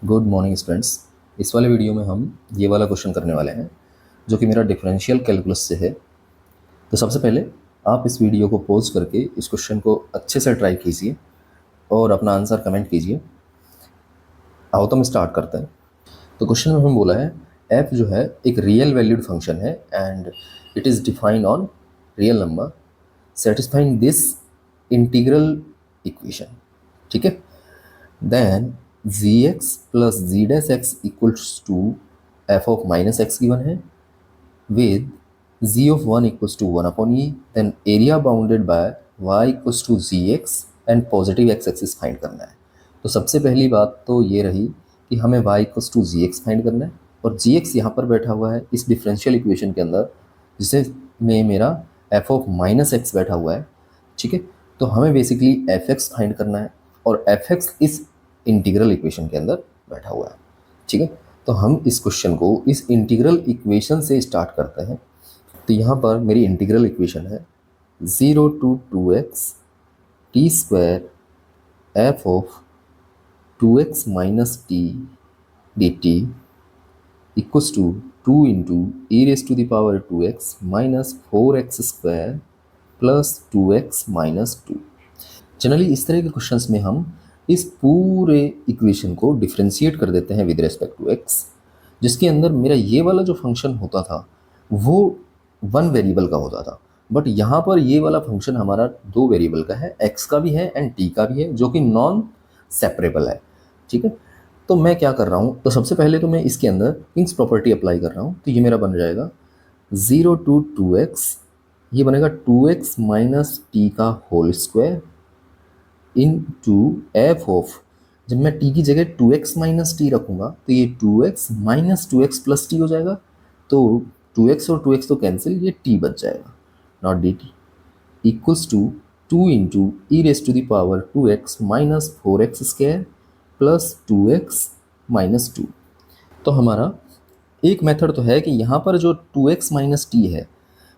Good morning students. इस वाले video में हम ये वाला क्वेश्चन करने वाले हैं जो कि मेरा डिफरेंशियल कैलकुलस से है। तो सबसे पहले आप इस वीडियो को पॉज करके इस क्वेश्चन को अच्छे से ट्राई कीजिए और अपना आंसर कमेंट कीजिए। आओ तो हम स्टार्ट करते हैं। तो क्वेश्चन में हम बोला है f जो है एक रियल वैल्यूड फंक्शन है and it is defined on real number satisfying this integral equation. ठीक है, then gx plus ji dash x equals to F of minus X given है with g of 1 equals to 1 upon e, then area bounded by y equals to gx and positive x axis find करना है। तो सबसे पहली बात तो ये रही कि हमें y equals to gx find करना है और gx यहाँ पर बैठा हुआ है इस डिफरेंशियल इक्वेशन के अंदर जिसे में मेरा f ऑफ माइनस एक्स बैठा हुआ है। ठीक है, तो हमें बेसिकली fx फाइंड करना है और fx इस इंटीग्रल इक्वेशन के अंदर बैठा हुआ है। ठीक है, तो हम इस क्वेश्चन को इस इंटीग्रल इक्वेशन से स्टार्ट करते हैं। तो यहाँ पर मेरी इंटीग्रल इक्वेशन है 0 to 2x T square F of 2x minus T D T equals to 2 into E raise to the power 2x minus 4x square plus 2x minus 2। Generally इस तरह के क्वेश्चंस में हम इस पूरे इक्वेशन को differentiate कर देते हैं विद रेस्पेक्ट टू x, जिसके अंदर मेरा ये वाला जो फंक्शन होता था वो वन वेरिएबल का होता था, बट यहाँ पर ये वाला फंक्शन हमारा दो वेरिएबल का है, x का भी है एंड t का भी है, जो कि नॉन सेपरेबल है। ठीक है, तो मैं क्या कर रहा हूँ, तो सबसे पहले तो मैं इसके अंदर किंग्स प्रॉपर्टी अप्लाई कर रहा हूँ। तो ये मेरा बन जाएगा 0 to 2x, ये बनेगा 2x माइनस टी का whole square into F of, जब मैं t की जगह 2x माइनस टी रखूँगा तो ये 2x minus 2x plus T हो जाएगा। तो 2x और 2x तो कैंसिल, ये t बच जाएगा not D T equals to 2 into E raise to the power 2x minus 4x square plus 2x minus 2। तो हमारा एक मेथड तो है कि यहाँ पर जो 2x माइनस टी है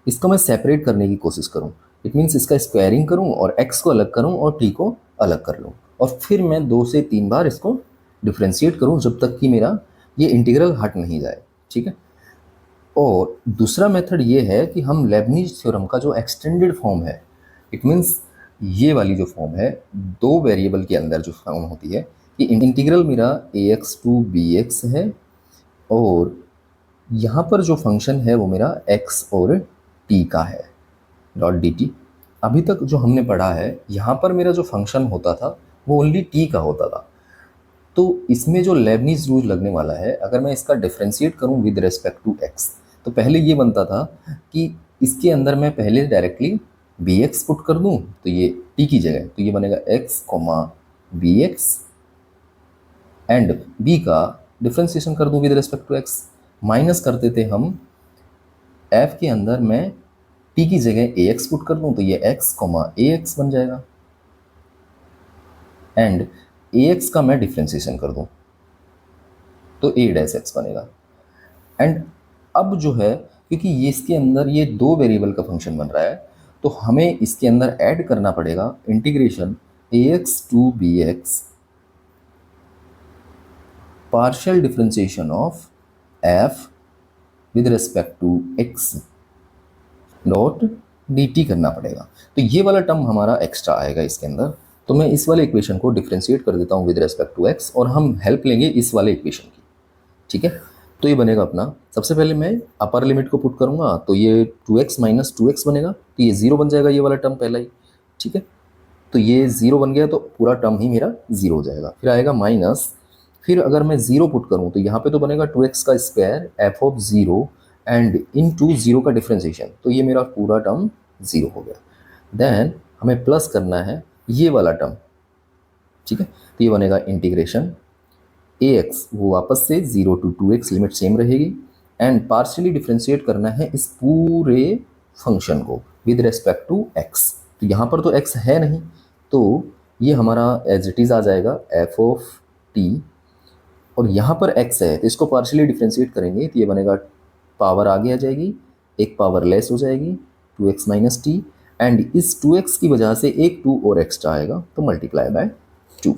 इसको मैं सेपरेट करने की कोशिश करूँ। इट मीन्स इसका स्क्वायरिंग करूँ और x को अलग करूँ और t को अलग कर लूँ और फिर मैं 2 से 3 बार इसको डिफ्रेंशिएट करूँ जब तक कि मेरा ये इंटीग्रल हट नहीं जाए। ठीक है, और दूसरा मेथड ये है कि हम लेबनीज थ्योरम का जो एक्सटेंडेड फॉर्म है, इट मीन्स ये वाली जो फॉर्म है दो वेरिएबल के अंदर जो फॉर्म होती है कि इंटीग्रल मेरा ax टू bx है और यहाँ पर जो फंक्शन है वो मेरा x और t का है डॉट डी टी। अभी तक जो हमने पढ़ा है यहाँ पर मेरा जो फंक्शन होता था वो ओनली t का होता था। तो इसमें जो लेबनीज रूल लगने वाला है, अगर मैं इसका डिफ्रेंशिएट करूँ विद रेस्पेक्ट टू x, तो पहले ये बनता था कि इसके अंदर मैं पहले डायरेक्टली bx पुट कर दूँ तो ये t की जगह, तो ये बनेगा x bx एंड b का डिफ्रेंशिएशन कर दूँ with respect to x। Minus करते थे हम f के अंदर मैं t की जगह ax पुट कर दूँ तो ये x ax बन जाएगा एंड ax का मैं डिफ्रेंशिएशन कर दूँ तो a डैश x बनेगा। एंड अब जो है क्योंकि ये इसके अंदर ये दो वेरिएबल का फंक्शन बन रहा है तो हमें इसके अंदर ऐड करना पड़ेगा integration ax to bx partial differentiation of f with respect to x dot dt करना पड़ेगा। तो ये वाला टर्म हमारा एक्स्ट्रा आएगा इसके अंदर। तो मैं इस वाले इक्वेशन को डिफ्रेंशिएट कर देता हूँ विद रेस्पेक्ट टू x और हम हेल्प लेंगे इस वाले इक्वेशन की। ठीक है, तो ये बनेगा अपना, सबसे पहले मैं अपर लिमिट को पुट करूँगा तो ये 2x माइनस 2x बनेगा तो ये 0 बन जाएगा, ये वाला टर्म पहला ही। ठीक है, तो ये 0 बन गया तो पूरा टर्म ही मेरा 0 हो जाएगा। फिर आएगा माइनस, फिर अगर मैं 0 पुट करूँ तो यहाँ पे तो बनेगा 2x का square F of 0 and into 0 का डिफ्रेंशिएशन, तो ये मेरा पूरा टर्म 0 हो गया। देन हमें प्लस करना है ये वाला टर्म। ठीक है, तो ये बनेगा इंटीग्रेशन ax, वो वापस से 0 to 2x लिमिट सेम रहेगी एंड पार्शियली डिफ्रेंशिएट करना है इस पूरे फंक्शन को विद रेस्पेक्ट टू x। तो यहाँ पर तो x है नहीं तो ये हमारा एज इट इज़ आ जाएगा एफ ऑफ t और यहाँ पर x है तो इसको पार्शियली डिफ्रेंशिएट करेंगे तो ये बनेगा पावर आगे आ जाएगी, एक पावर लेस हो जाएगी 2x माइनस टी एंड इस 2x की वजह से एक 2 और एक्स्ट्रा आएगा तो मल्टीप्लाई बाय 2।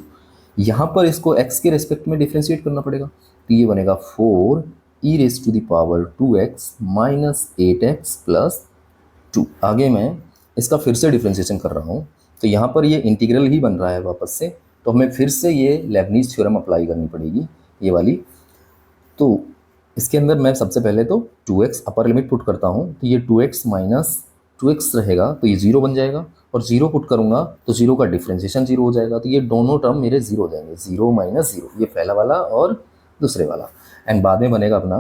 यहाँ पर इसको x के रेस्पेक्ट में डिफ्रेंशिएट करना पड़ेगा, तो ये बनेगा 4 e raise to the power 2x minus 8x plus 2। आगे मैं इसका फिर से डिफ्रेंशिएशन कर रहा हूँ, तो यहाँ पर ये इंटीग्रल ही बन रहा है वापस से, तो हमें फिर से ये लेबनीज़ थ्योरम अप्लाई करनी पड़ेगी, ये वाली। तो इसके अंदर मैं सबसे पहले तो 2x अपर लिमिट पुट करता हूँ, तो ये 2x माइनस 2x रहेगा, तो ये 0 बन जाएगा, और 0 पुट करूँगा तो 0 का डिफ्रेंशिएशन 0 हो जाएगा, तो ये दोनों टर्म मेरे 0 हो जाएंगे, 0 माइनस 0, ये पहला वाला और दूसरे वाला। एंड बाद में बनेगा अपना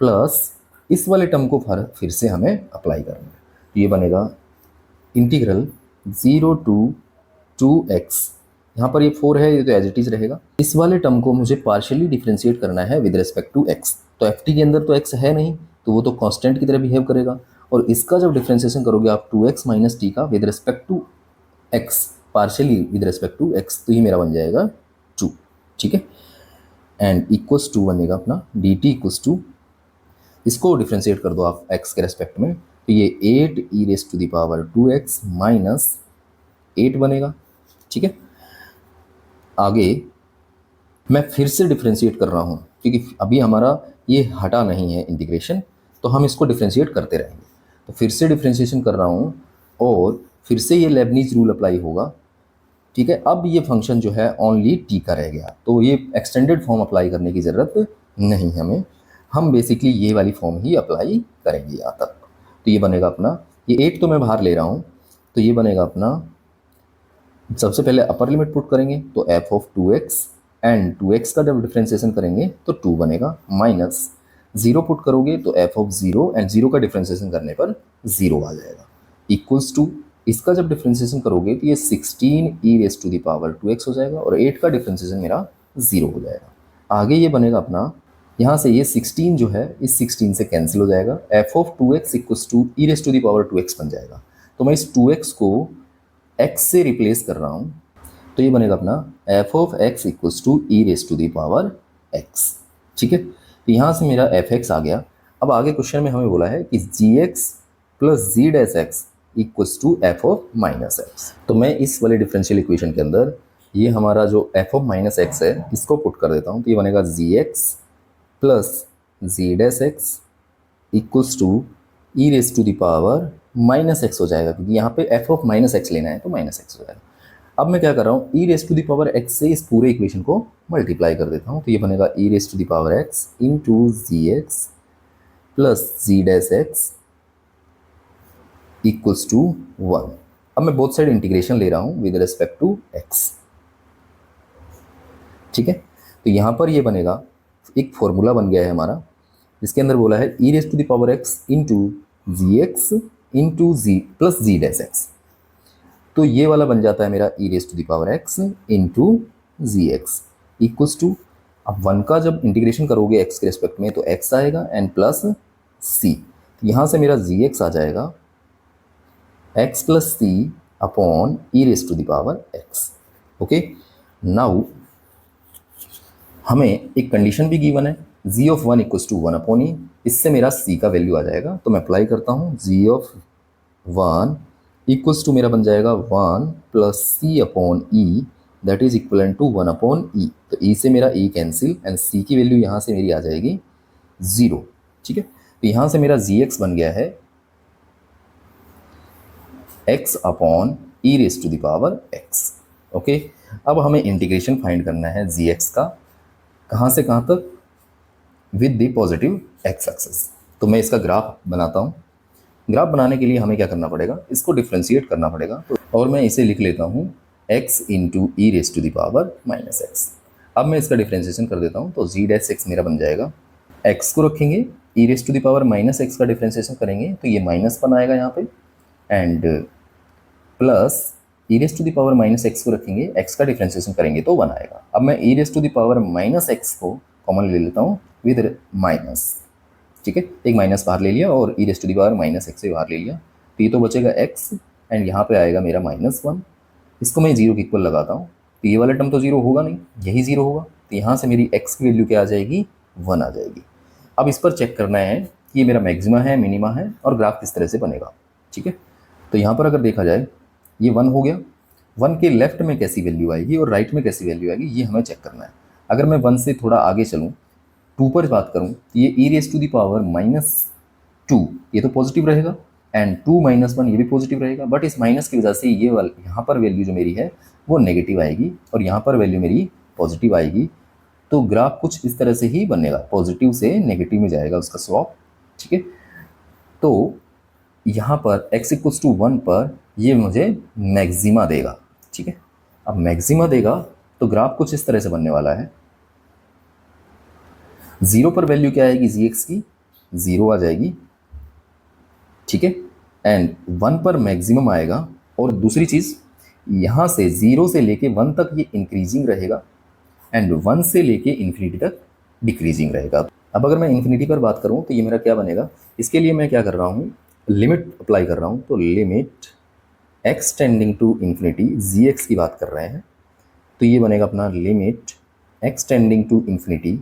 प्लस इस वाले टर्म को फिर से हमें अप्लाई करना है, तो ये बनेगा इंटीग्रल 0 टू 2x, यहाँ पर ये 4 है, ये तो एज इट इज़ रहेगा। इस वाले टर्म को मुझे पार्शियली डिफ्रेंशिएट करना है विद रिस्पेक्ट टू x, तो एफ टी के अंदर तो x है नहीं, तो वो तो कांस्टेंट की तरह बिहेव करेगा, और इसका जब डिफ्रेंशिएशन करोगे आप 2x माइनस टी का with respect to x, partially with respect to x, तो ये मेरा बन जाएगा 2, ठीक है। एंड इक्वल्स टू बनेगा अपना डी टी इक्वल्स टू, इसको डिफ्रेंशिएट कर दो आप x के रेस्पेक्ट में, तो ये 8 e raise to the power 2x minus 8 बनेगा, ठीक है। आगे मैं फिर से डिफ्रेंशिएट कर रहा हूँ, क्योंकि अभी हमारा ये हटा नहीं है इंटीग्रेशन, तो हम इसको डिफ्रेंशिएट करते रहेंगे। तो फिर से डिफ्रेंशिएशन कर रहा हूँ, और फिर से ये लेबनीज़ रूल अप्लाई होगा, ठीक है। अब ये फंक्शन जो है ओनली टी का रह गया, तो ये एक्सटेंडेड फॉर्म अप्लाई करने की ज़रूरत नहीं हमें, हम बेसिकली ये वाली फॉर्म ही अप्लाई करेंगे यहाँ तक। तो ये बनेगा अपना, ये 8 तो मैं बाहर ले रहा हूँ, तो ये बनेगा अपना, सबसे पहले अपर लिमिट पुट करेंगे तो f of 2x, and 2x का जब डिफ्रेंशिएशन करेंगे तो 2 बनेगा, माइनस 0 पुट करोगे तो f ऑफ 0, एंड 0 का डिफ्रेंशिएशन करने पर 0 आ जाएगा, इक्वल्स टू, इसका जब डिफ्रेंशिएशन करोगे तो ये 16 e raise to the power 2x हो जाएगा, और 8 का डिफ्रेंशिएशन मेरा 0 हो जाएगा। आगे ये बनेगा अपना, यहाँ से ये 16 जो है इस 16 से कैंसिल हो जाएगा, f of 2x equals to E raise to the power 2x बन जाएगा। तो मैं इस 2x को x से रिप्लेस कर रहा हूँ, तो ये बनेगा अपना f of x equals to E raise to the power x, ठीक है। तो यहाँ से मेरा fx आ गया। अब आगे क्वेश्चन में हमें बोला है कि gx plus ji dash x equals to F of minus X, तो मैं इस वाले डिफरेंशियल इक्वेशन के अंदर ये हमारा जो एफ ऑफ माइनस एक्स है इसको पुट कर देता हूँ, तो ये बनेगा gx plus ji dash x equals to E raise to the power minus X हो जाएगा, क्योंकि यहाँ पे एफ ऑफ माइनस एक्स लेना है तो माइनस एक्स हो जाएगा। अब मैं क्या कर रहा हूँ, e raise to the power x से इस पूरे इक्वेशन को मल्टीप्लाई कर देता हूँ, तो ये बनेगा e raise to the power x into g x plus ji dash x equals to 1। अब मैं बोथ साइड इंटीग्रेशन ले रहा हूँ विद रिस्पेक्ट टू एक्स, ठीक है। तो यहाँ पर ये बनेगा, एक फॉर्मूला बन गया है हमारा, जिसके अंदर बोला है e raise to the power x into g x into g plus ji dash x, तो ये वाला बन जाता है मेरा e raise to the power x into g x equals to, अब 1 का जब इंटीग्रेशन करोगे एक्स के रेस्पेक्ट में तो एक्स आएगा एंड प्लस सी, तो यहाँ से मेरा जी एक्स आ जाएगा X plus C upon E raise to the power X. Okay, now हमें एक कंडीशन भी गिवन है, G of 1 equals to 1 upon E, इससे मेरा सी का वैल्यू आ जाएगा, तो मैं अप्लाई करता हूँ, जी ऑफ 1 इक्वल्स टू मेरा बन जाएगा 1 plus C upon e, that is equal to 1 upon e, तो ई से मेरा ई कैंसिल एंड सी की वैल्यू यहाँ से मेरी आ जाएगी 0, ठीक है। तो यहाँ से मेरा जी एक्स बन गया है x upon E raise to the power x। Okay, अब हमें इंटीग्रेशन फाइंड करना है जी एक्स का, कहाँ से कहाँ तक, with the positive x axis. तो मैं इसका ग्राफ बनाता हूँ। ग्राफ बनाने के लिए हमें क्या करना पड़ेगा, इसको डिफ्रेंशिएट करना पड़ेगा, तो और मैं इसे लिख लेता हूँ x into E raise to the power minus X. अब मैं इसका डिफ्रेंशिएशन कर देता हूँ, तो जी डैश एक्स मेरा बन जाएगा, x को रखेंगे, e raise to the power minus x का डिफ्रेंशिएशन करेंगे तो ये माइनस वन आएगा यहाँ पे, and plus e raise to the power minus x को रखेंगे, x का डिफ्रेंशिएशन करेंगे तो 1 आएगा। अब मैं e raise to the power minus x को कॉमन ले लेता हूँ विद माइनस, ठीक है, एक माइनस बाहर ले लिया और e raise to the power minus x से बाहर ले लिया, तो ये तो बचेगा x एंड यहाँ पे आएगा मेरा -1, इसको मैं 0 के इक्वल लगाता हूँ, तो ये वाला टर्म तो 0 होगा नहीं, यही 0 होगा, तो यहाँ से मेरी x की वैल्यू क्या आ जाएगी, 1 आ जाएगी। अब इस पर चेक करना है कि ये मेरा मैक्सिमा है, मिनिमा है, और ग्राफ किस तरह से बनेगा, ठीक है। तो यहाँ पर अगर देखा जाए ये 1 हो गया, 1 के लेफ्ट में कैसी वैल्यू आएगी और राइट में कैसी वैल्यू आएगी, ये हमें चेक करना है। अगर मैं 1 से थोड़ा आगे चलूँ, 2 पर बात करूँ, तो ये e raise to the power -2 ये तो पॉजिटिव रहेगा, एंड 2 - 1 ये भी पॉजिटिव रहेगा। बट इस माइनस की वजह से ये वाला यहाँ पर वैल्यू जो मेरी है वो नेगेटिव आएगी और यहाँ पर वैल्यू मेरी पॉजिटिव आएगी। तो ग्राफ कुछ इस तरह से ही बनेगा, पॉजिटिव से नेगेटिव में जाएगा उसका स्वॉप। ठीक है, तो यहाँ पर x = 1 पर ये मुझे मैक्सिमा देगा। ठीक है, अब मैक्सिमा देगा तो ग्राफ कुछ इस तरह से बनने वाला है। 0 पर वैल्यू क्या आएगी gx की, 0 आ जाएगी। ठीक है, एंड 1 पर मैक्सिमम आएगा। और दूसरी चीज़, यहाँ से 0 से लेके 1 तक ये इंक्रीजिंग रहेगा एंड 1 से लेके इन्फिनिटी तक डिक्रीजिंग रहेगा। अब अगर मैं इन्फिनिटी पर बात करूँ तो ये मेरा क्या बनेगा, इसके लिए मैं क्या कर रहा हूँ, लिमिट अप्लाई कर रहा हूँ। तो limit x tending to infinity, gx की बात कर रहे हैं, तो ये बनेगा अपना limit x tending to infinity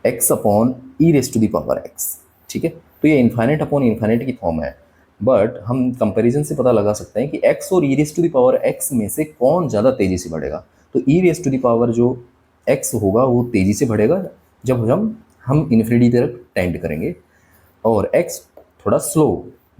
x upon e raise to the power x। ठीक है, तो ये इन्फाइनाइट अपॉन इन्फाइनाइट की फॉर्म है, बट हम कंपैरिजन से पता लगा सकते हैं कि x और e raise to the power x में से कौन ज़्यादा तेज़ी से बढ़ेगा। तो e raise to the power जो x होगा वो तेज़ी से बढ़ेगा जब हम इन्फिनिटी तरफ टेंड करेंगे, और x थोड़ा स्लो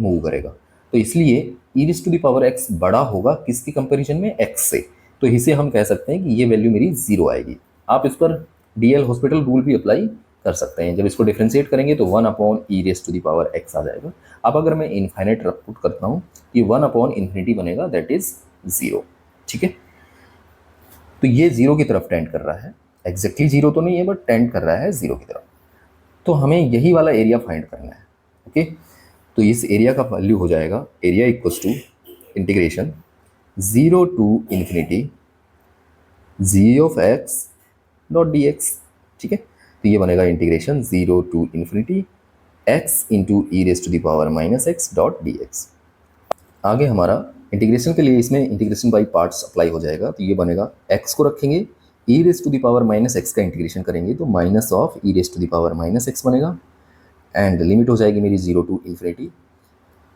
मूव करेगा। तो इसलिए e raise to the power x बड़ा होगा किसकी कंपैरिजन में, x से। तो इसे हम कह सकते हैं कि ये वैल्यू मेरी 0 आएगी। आप इस पर DL हॉस्पिटल रूल भी अप्लाई कर सकते हैं। जब इसको डिफ्रेंशिएट करेंगे तो 1 upon e raise to the power x आ जाएगा। अब अगर मैं इनफाइनाइट पुट करता हूँ, ये 1 अपॉन इन्फिनिटी बनेगा, दैट इज़ 0। ठीक है, तो ये 0 की तरफ टेंड कर रहा है, एग्जैक्टली 0 तो नहीं है बट टेंड कर रहा है 0 की तरफ। तो हमें यही वाला एरिया फाइंड करना है। ओके, तो इस एरिया का वैल्यू हो जाएगा area equals to integration 0 to infinity g of x dot dx। ठीक है, तो ये बनेगा integration 0 to infinity x into E raise to the power -x dot dx। आगे हमारा इंटीग्रेशन के लिए इसमें इंटीग्रेशन बाई पार्ट्स अप्लाई हो जाएगा। तो ये बनेगा x को रखेंगे, E raise to the power -x का इंटीग्रेशन करेंगे तो minus of E raise to the power -x बनेगा, एंड लिमिट हो जाएगी मेरी 0 to infinity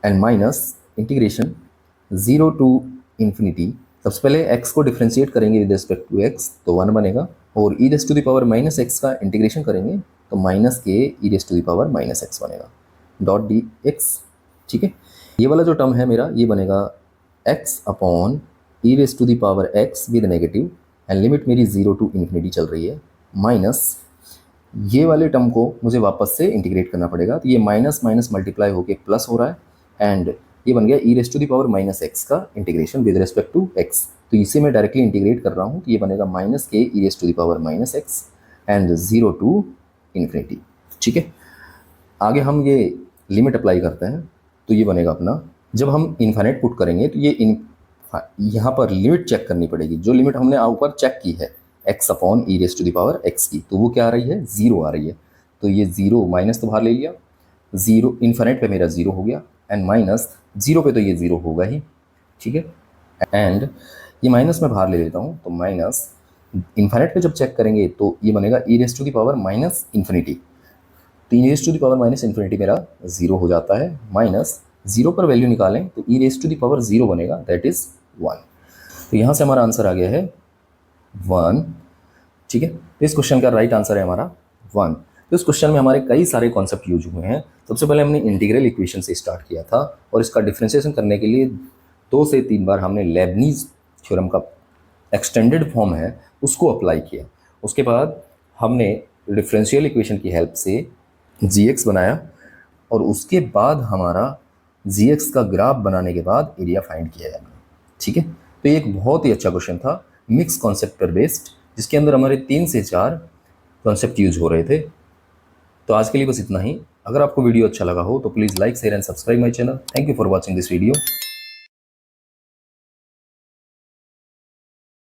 and minus integration 0 to infinity. सबसे पहले x को डिफ्रेंशिएट करेंगे विद रिस्पेक्ट टू x तो 1 बनेगा, और E raise to the power -x का इंटीग्रेशन करेंगे तो माइनस के E raise to the power -x बनेगा डॉट dx। ठीक है, ये वाला जो टर्म है मेरा ये बनेगा x upon E raise to the power x with negative, and limit मेरी 0 टू इन्फिनिटी चल रही है, माइनस ये वाले टर्म को मुझे वापस से इंटीग्रेट करना पड़ेगा। तो ये माइनस माइनस मल्टीप्लाई होके प्लस हो रहा है, एंड ये बन गया E raise to the power -x का integration with respect to x। तो इसे मैं डायरेक्टली इंटीग्रेट कर रहा हूँ, तो ये बनेगा माइनस के E raise to the power -x and 0 to infinity. ठीक है, आगे हम ये लिमिट अप्लाई करते हैं, तो ये बनेगा अपना, जब हम इन्फाइनाइट पुट करेंगे तो ये यहाँ पर लिमिट चेक करनी पड़ेगी। जो लिमिट हमने ऊपर चेक की है x upon E raise to the power x की, तो वो क्या आ रही है, 0 आ रही है। तो ये 0 माइनस तो बाहर ले लिया, 0 इन्फाइनाइट पे मेरा 0 हो गया, एंड माइनस 0 पे तो ये 0 होगा ही। ठीक है, एंड ये माइनस में बाहर ले लेता हूँ, तो माइनस इन्फाइनाइट पे जब चेक करेंगे तो ये बनेगा e raise to the power minus infinity. तो ई raise to the power minus infinity मेरा 0 हो जाता है, माइनस 0 पर वैल्यू निकालें तो ई रेज़ टू द पावर 0 बनेगा, दैट इज़ 1। तो यहाँ से हमारा आंसर आ गया है 1। ठीक है, तो इस क्वेश्चन का राइट आंसर है हमारा 1। तो इस क्वेश्चन में हमारे कई सारे कॉन्सेप्ट यूज हुए हैं। सबसे पहले हमने इंटीग्रल इक्वेशन से स्टार्ट किया था, और इसका डिफ्रेंशिएशन करने के लिए 2 से 3 बार हमने लेबनीज़ थ्योरम का एक्सटेंडेड फॉर्म है उसको अप्लाई किया। उसके बाद हमने डिफरेंशियल इक्वेशन की हेल्प से gx बनाया, और उसके बाद हमारा gx का ग्राफ बनाने के बाद एरिया फाइंड किया है। ठीक है, तो ये एक बहुत ही अच्छा क्वेश्चन था, मिक्स कॉन्सेप्ट पर बेस्ड, जिसके अंदर हमारे 3 से 4 कॉन्सेप्ट यूज हो रहे थे। तो आज के लिए बस इतना ही। अगर आपको वीडियो अच्छा लगा हो तो please like share and subscribe my channel. Thank you for watching this video.